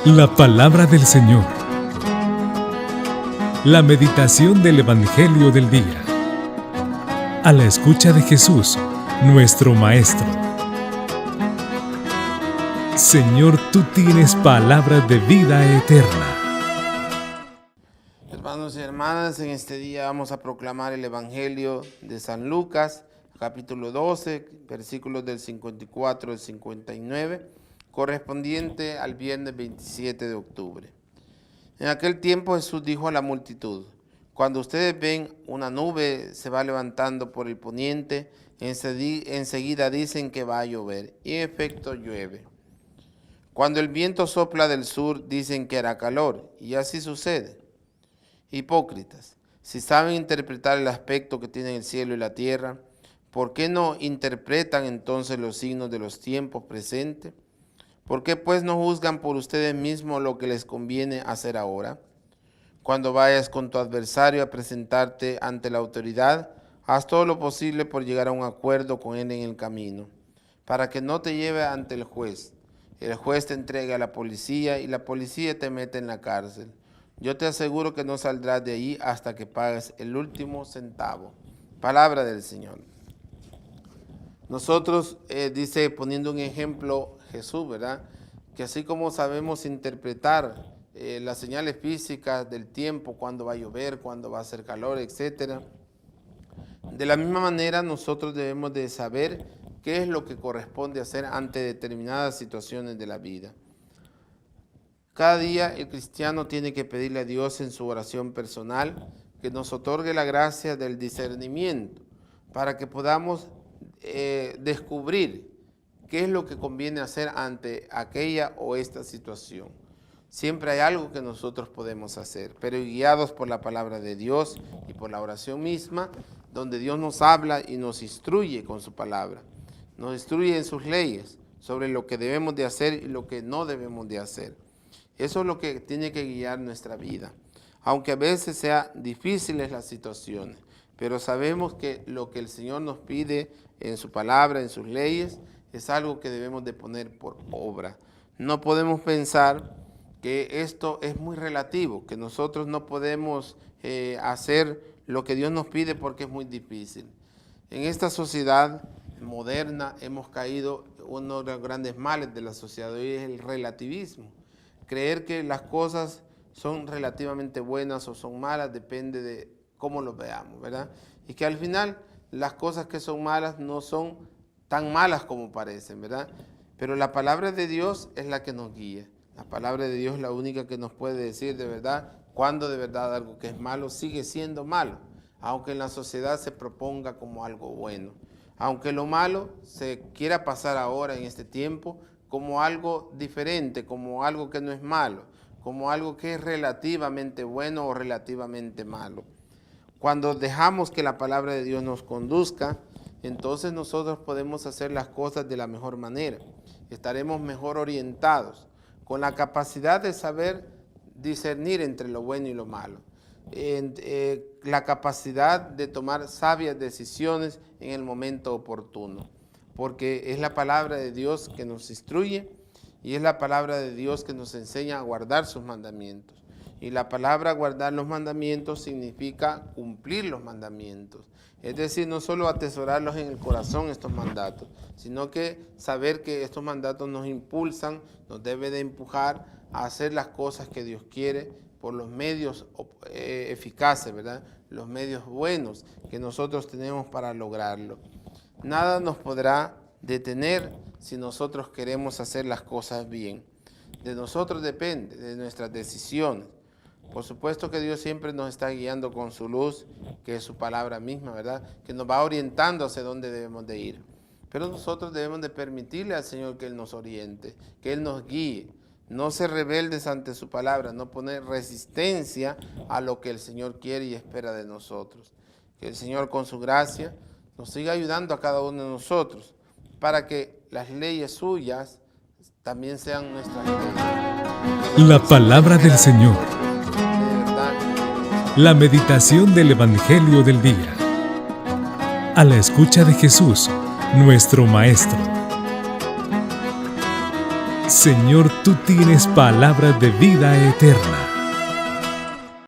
La palabra del Señor. La meditación del Evangelio del día. A la escucha de Jesús, nuestro Maestro. Señor, tú tienes palabras de vida eterna. Hermanos y hermanas, en este día vamos a proclamar el Evangelio de San Lucas, capítulo 12, versículos del 54 al 59, correspondiente al viernes 27 de octubre. En aquel tiempo Jesús dijo a la multitud: cuando ustedes ven una nube se va levantando por el poniente, enseguida dicen que va a llover, y en efecto llueve. Cuando el viento sopla del sur, dicen que hará calor, y así sucede. Hipócritas, si saben interpretar el aspecto que tienen el cielo y la tierra, ¿por qué no interpretan entonces los signos de los tiempos presentes? ¿Por qué pues no juzgan por ustedes mismos lo que les conviene hacer ahora? Cuando vayas con tu adversario a presentarte ante la autoridad, haz todo lo posible por llegar a un acuerdo con él en el camino, para que no te lleve ante el juez. El juez te entrega a la policía y la policía te mete en la cárcel. Yo te aseguro que no saldrás de allí hasta que pagues el último centavo. Palabra del Señor. Nosotros, dice, poniendo un ejemplo Jesús, ¿verdad? Que así como sabemos interpretar las señales físicas del tiempo, cuándo va a llover, cuándo va a hacer calor, etc. De la misma manera nosotros debemos de saber qué es lo que corresponde hacer ante determinadas situaciones de la vida. Cada día el cristiano tiene que pedirle a Dios en su oración personal que nos otorgue la gracia del discernimiento para que podamos descubrir qué es lo que conviene hacer ante aquella o esta situación. Siempre hay algo que nosotros podemos hacer, pero guiados por la palabra de Dios y por la oración misma, donde Dios nos habla y nos instruye con su palabra. Nos instruye en sus leyes sobre lo que debemos de hacer y lo que no debemos de hacer. Eso es lo que tiene que guiar nuestra vida. Aunque a veces sean difíciles las situaciones, pero sabemos que lo que el Señor nos pide en su palabra, en sus leyes, es algo que debemos de poner por obra. No podemos pensar que esto es muy relativo, que nosotros no podemos hacer lo que Dios nos pide porque es muy difícil. En esta sociedad moderna hemos caído, uno de los grandes males de la sociedad hoy es el relativismo. Creer que las cosas son relativamente buenas o son malas depende de cómo lo veamos, ¿verdad? Y que al final las cosas que son malas no son tan malas como parecen, ¿verdad? Pero la palabra de Dios es la que nos guía. La palabra de Dios es la única que nos puede decir de verdad cuando de verdad algo que es malo sigue siendo malo, aunque en la sociedad se proponga como algo bueno. Aunque lo malo se quiera pasar ahora en este tiempo como algo diferente, como algo que no es malo, como algo que es relativamente bueno o relativamente malo. Cuando dejamos que la palabra de Dios nos conduzca, entonces nosotros podemos hacer las cosas de la mejor manera. Estaremos mejor orientados, con la capacidad de saber discernir entre lo bueno y lo malo. La capacidad de tomar sabias decisiones en el momento oportuno. Porque es la palabra de Dios que nos instruye y es la palabra de Dios que nos enseña a guardar sus mandamientos. Y la palabra guardar los mandamientos significa cumplir los mandamientos. Es decir, no solo atesorarlos en el corazón estos mandatos, sino que saber que estos mandatos nos impulsan, nos debe de empujar a hacer las cosas que Dios quiere por los medios eficaces, ¿verdad? Los medios buenos que nosotros tenemos para lograrlo. Nada nos podrá detener si nosotros queremos hacer las cosas bien. De nosotros depende, de nuestras decisiones. Por supuesto que Dios siempre nos está guiando con su luz, que es su palabra misma, ¿verdad? Que nos va orientando hacia dónde debemos de ir. Pero nosotros debemos de permitirle al Señor que Él nos oriente, que Él nos guíe. No ser rebeldes ante su palabra, no poner resistencia a lo que el Señor quiere y espera de nosotros. Que el Señor con su gracia nos siga ayudando a cada uno de nosotros para que las leyes suyas también sean nuestras leyes. La palabra del Señor. La meditación del Evangelio del día. A la escucha de Jesús, nuestro Maestro. Señor, tú tienes palabras de vida eterna.